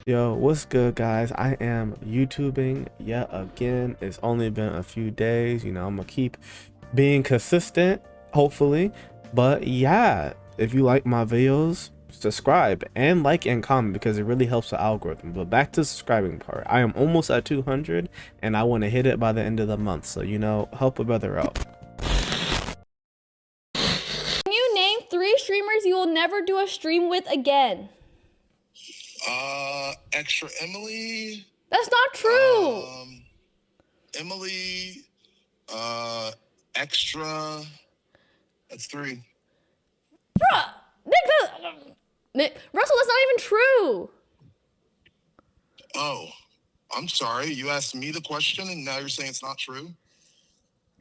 Yo, what's good, guys? I am YouTubing yet again. It's only been a few days. I'm gonna keep being consistent, hopefully. But yeah, if you like my videos, subscribe and like and comment because it really helps the algorithm. But back to the subscribing part. I am almost at 200 and I want to hit it by the end of the month. So, help a brother out. Can you name 3 streamers you will never do a stream with again? Extraemilyy. That's not true. Emily. Extra. That's 3. Bruh, Russell, that's not even true. Oh, I'm sorry. You asked me the question and now you're saying it's not true?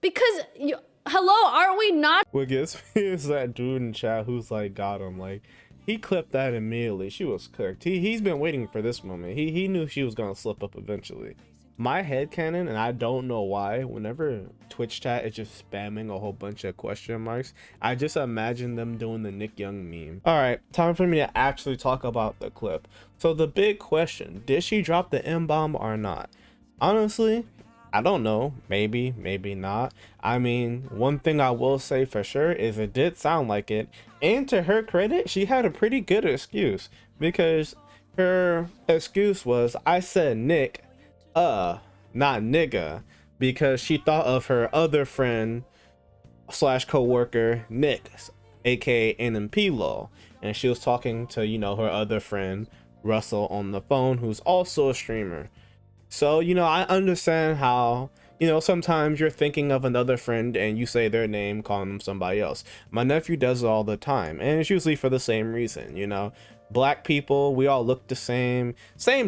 Because hello, aren't we not? What gets me is that dude in chat who's like, got him. Like, he clipped that immediately. She was cooked. He's been waiting for this moment. He knew she was gonna slip up eventually. My headcanon, and I don't know why, whenever Twitch chat is just spamming a whole bunch of question marks, I just imagine them doing the Nick Young meme. All right, time for me to actually talk about the clip. So the big question, did she drop the M-bomb or not? Honestly, I don't know. Maybe, maybe not. I mean, one thing I will say for sure is it did sound like it. And to her credit, she had a pretty good excuse, because her excuse was, I said Nick, not nigga, because she thought of her other friend slash co-worker Nick, aka NMP Law, and she was talking to her other friend Russell on the phone, who's also a streamer. So, I understand how, sometimes you're thinking of another friend and you say their name, calling them somebody else. My nephew does it all the time, and it's usually for the same reason, Black people, we all look the same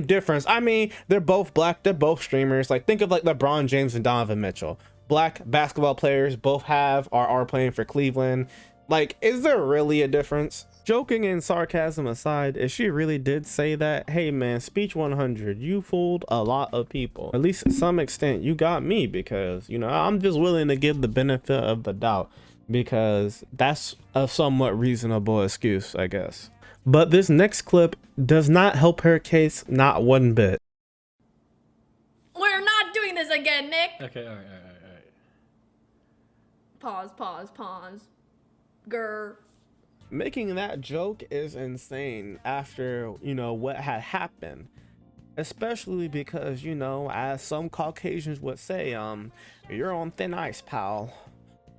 difference. I mean, they're both black, they're both streamers. Like, think of like LeBron James and Donovan Mitchell. Black basketball players, both have or are playing for Cleveland. Like, is there really a difference? Joking and sarcasm aside, if she really did say that, hey man, speech 100, you fooled a lot of people. At least to some extent, you got me, because, I'm just willing to give the benefit of the doubt, because that's a somewhat reasonable excuse, I guess. But this next clip does not help her case, not one bit. We're not doing this again, Nick. Okay, all right. Pause. Grr. Making that joke is insane after, what had happened. Especially because, as some Caucasians would say, you're on thin ice, pal.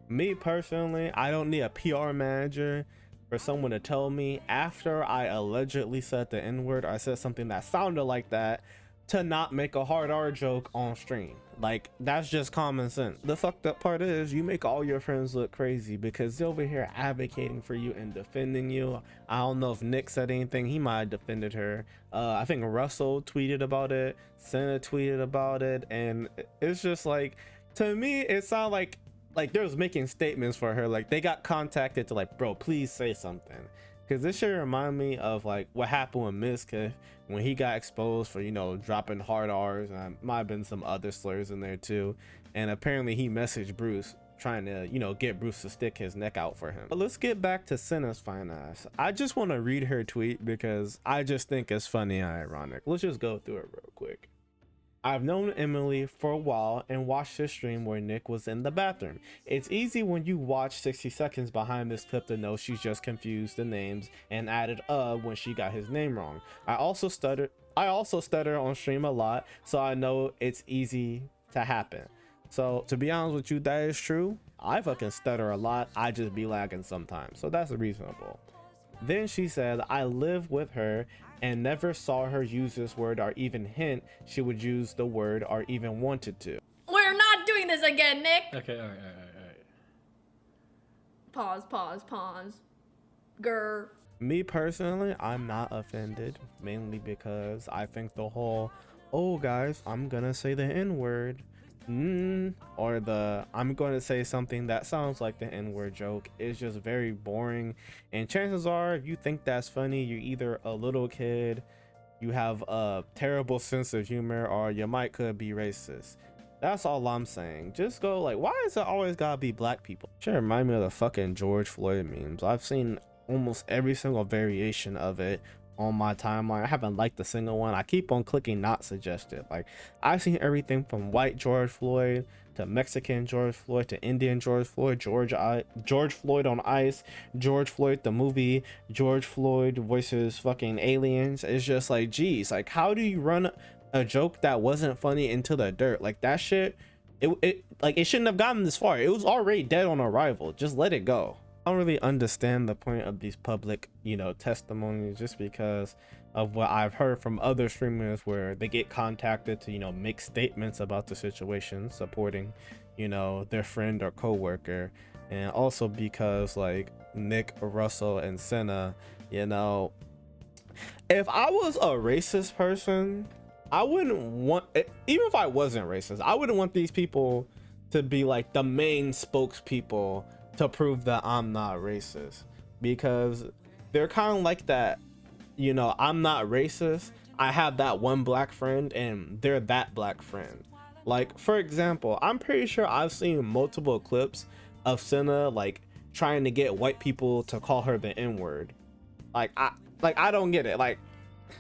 Me personally, I don't need a PR manager for someone to tell me after I allegedly said the N-word, I said something that sounded like that, to not make a hard R joke on stream. Like, that's just common sense. The fucked up part is you make all your friends look crazy because they're over here advocating for you and defending you. I don't know if Nick said anything. He might have defended her. I think Russell tweeted about it, Senna tweeted about it, and it's just like, to me it sounded like they was making statements for her. Like, they got contacted to like, bro, please say something. Because this should remind me of like what happened with Mizkif when he got exposed for, dropping hard R's, and might have been some other slurs in there too. And apparently he messaged Bruce trying to, get Bruce to stick his neck out for him. But let's get back to Senna's fine ass. I just want to read her tweet because I just think it's funny and ironic. Let's just go through it real quick. I've known Emily for a while and watched her stream where Nick was in the bathroom. It's easy when you watch 60 seconds behind this clip to know she's just confused the names and added when she got his name wrong. I also stutter on stream a lot, so I know it's easy to happen. So to be honest with you, that is true. I fucking stutter a lot. I just be lagging sometimes, so that's reasonable. Then she said, I live with her and never saw her use this word or even hint she would use the word or even wanted to. We're not doing this again, Nick. Okay, all right. Pause. Grr. Me personally, I'm not offended, mainly because I think the whole, oh guys, I'm gonna say the N-word, or the I'm going to say something that sounds like the N-word joke is just very boring. And chances are, if you think that's funny, you're either a little kid, you have a terrible sense of humor, or you could be racist. That's all I'm saying. Just go like, why is it always gotta be black people? Sure, remind me of the fucking George Floyd memes. I've seen almost every single variation of it on my timeline. I haven't liked a single one. I keep on clicking not suggested. Like, I've seen everything from white George Floyd to Mexican George Floyd to Indian George Floyd, George Floyd on ice, George Floyd the movie, George Floyd versus fucking aliens. It's just like, geez, like, how do you run a joke that wasn't funny into the dirt? Like, that shit, it like, it shouldn't have gotten this far. It was already dead on arrival. Just let it go. I don't really understand the point of these public, you know, testimonies, just because of what I've heard from other streamers where they get contacted to, you know, make statements about the situation, supporting, you know, their friend or coworker. And also because, like, Nick, Russell, and Senna, you know, if I was a racist person, I wouldn't want, even if I wasn't racist, I wouldn't want these people to be like the main spokespeople to prove that I'm not racist, because they're kind of like that, you know, I'm not racist, I have that one black friend and they're that black friend. Like, for example, I'm pretty sure I've seen multiple clips of Senna like trying to get white people to call her the N-word. I don't get it. Like,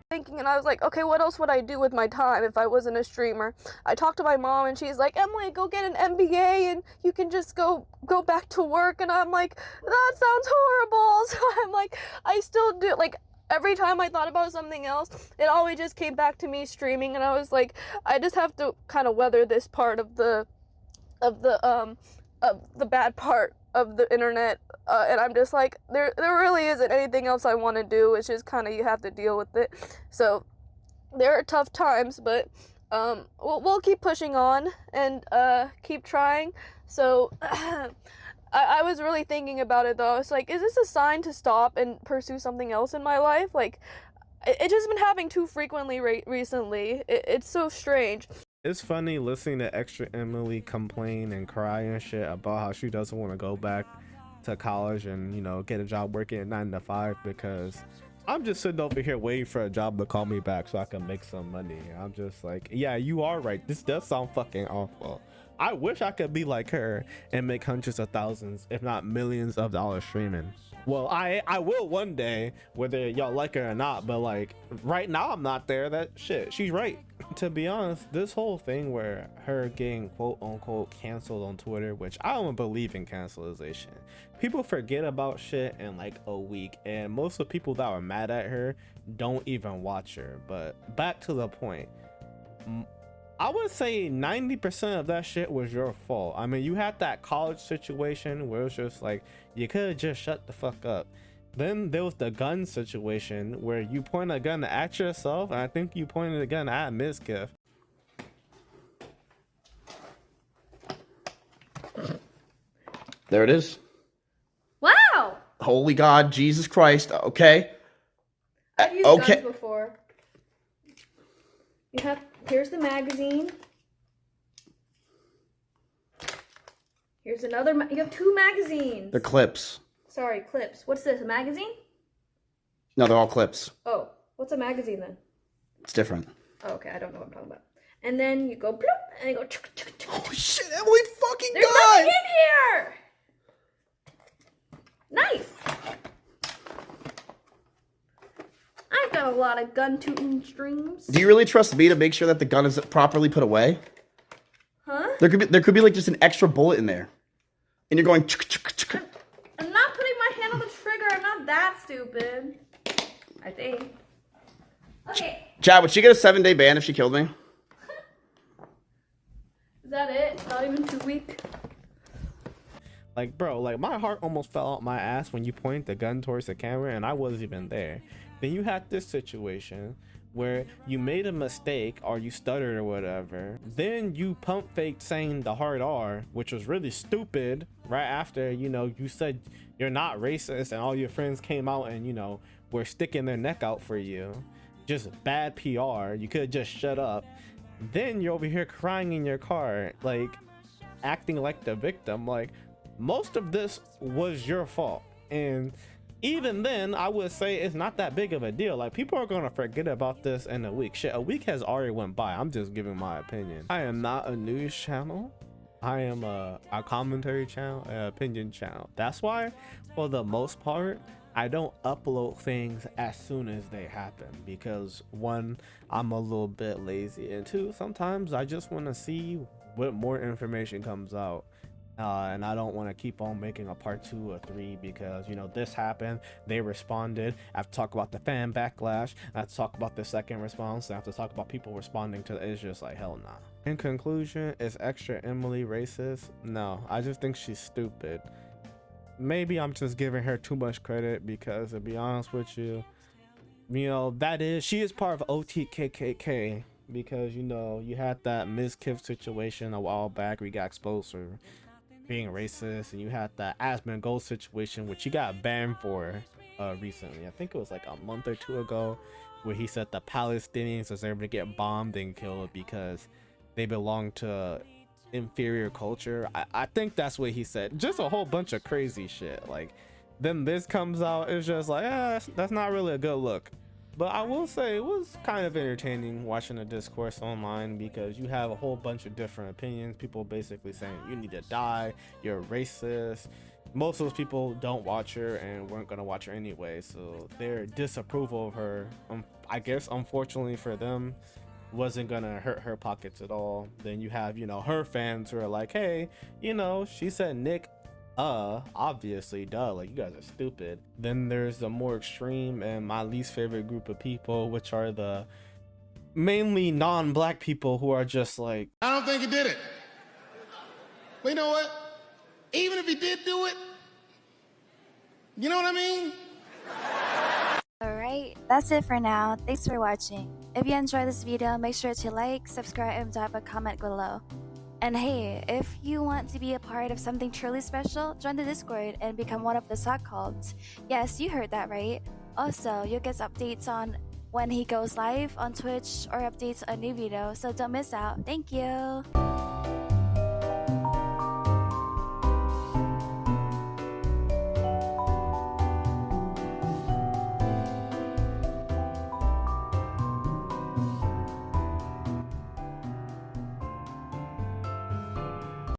thinking, and I was like, okay, what else would I do with my time if I wasn't a streamer? I talked to my mom and she's like, Emily, go get an MBA and you can just go back to work. And I'm like, that sounds horrible. So I'm like, I still do, like, every time I thought about something else, it always just came back to me streaming. And I was like, I just have to kind of weather this part of the bad part of the internet, and I'm just like, there really isn't anything else I want to do. It's just kind of, you have to deal with it. So there are tough times, but we'll keep pushing on and keep trying. So I was really thinking about it though. I was like, is this a sign to stop and pursue something else in my life? Like, it just been happening too frequently recently. It's so strange. it's funny listening to Extraemilyy complain and cry and shit about how she doesn't want to go back to college and, you know, get a job working at 9 to 5, because I'm just sitting over here waiting for a job to call me back so I can make some money. I'm just like, yeah, you are right. This does sound fucking awful. I wish I could be like her and make hundreds of thousands, if not millions of dollars streaming. Well, I will one day, whether y'all like her or not, but like right now I'm not there. That shit, she's right. To be honest, this whole thing where her getting quote unquote canceled on Twitter, which I don't believe in cancellation. People forget about shit in like a week, and most of the people that were mad at her don't even watch her. But back to the point, I would say 90% of that shit was your fault. I mean, you had that college situation where it was just like, you could have just shut the fuck up. Then there was the gun situation where you pointed a gun at yourself, and I think you pointed a gun at Mizkif. There it is. Wow! Holy God, Jesus Christ. Okay. I've used Okay. guns before. Here's the magazine. Here's another, you have two magazines. They're clips. Sorry, clips. What's this, a magazine? No, they're all clips. Oh, what's a magazine then? It's different. Oh, okay, I don't know what I'm talking about. And then you go bloop, and you go chuk, chuk, chuk. Oh shit, Emily fucking There's died! nothing in here! Nice! I've got a lot of gun tooting streams. Do you really trust me to make sure that the gun is properly put away? Huh? There could be like just an extra bullet in there. And you're going I'm not putting my hand on the trigger. I'm not that stupid. I think. Okay. Chad, would she get a 7-day ban if she killed me? Is that it? Not even 2 weeks? Like, bro, like my heart almost fell out my ass when you pointed the gun towards the camera and I wasn't even there. Then you had this situation where you made a mistake or you stuttered or whatever. Then you pump faked saying the hard R, which was really stupid, right after, you know, you said you're not racist and all your friends came out and, you know, were sticking their neck out for you. Just bad PR. You could have just shut up. Then you're over here crying in your car, like acting like the victim. Like, most of this was your fault, and even then I would say it's not that big of a deal. Like, people are gonna forget about this in a week. Shit, a week has already went by. I'm just giving my opinion. I am not a news channel. I am a commentary channel, an opinion channel. That's why, for the most part, I don't upload things as soon as they happen because one, I'm a little bit lazy, and two, sometimes I just want to see what more information comes out. And I don't want to keep on making a part 2 or 3 because, you know, this happened, they responded. I have to talk about the fan backlash. I have to talk about the second response. I have to talk about people responding to it. It's just like, hell nah. In conclusion, is Extraemilyy racist? No, I just think she's stupid. Maybe I'm just giving her too much credit because, to be honest with you, she is part of OTKKK because, you know, you had that Ms. Kiff situation a while back where you got exposed for being racist, and you had the Aspen Gold situation which he got banned for recently. I think it was like a month or two ago, where he said the Palestinians deserve to get bombed and killed because they belong to inferior culture. I think that's what he said. Just a whole bunch of crazy shit. Like, then this comes out, it's just like, that's not really a good look. But I will say it was kind of entertaining watching the discourse online because you have a whole bunch of different opinions. People basically saying you need to die, you're racist. Most of those people don't watch her and weren't going to watch her anyway, so their disapproval of her, I guess unfortunately for them, wasn't gonna hurt her pockets at all. Then you have, you know, her fans who are like, hey, you know, she said Nick, obviously, duh, like, you guys are stupid. Then there's the more extreme and my least favorite group of people, which are the mainly non-black people who are just like, I don't think he did it. But you know what? Even if he did do it, you know what I mean? Alright, that's it for now. Thanks for watching. If you enjoyed this video, make sure to like, subscribe, and drop a comment below. And hey, if you want to be a part of something truly special, join the Discord and become one of the so-called. Yes, you heard that right. Also, you'll get updates on when he goes live on Twitch or updates on new video, so don't miss out. Thank you!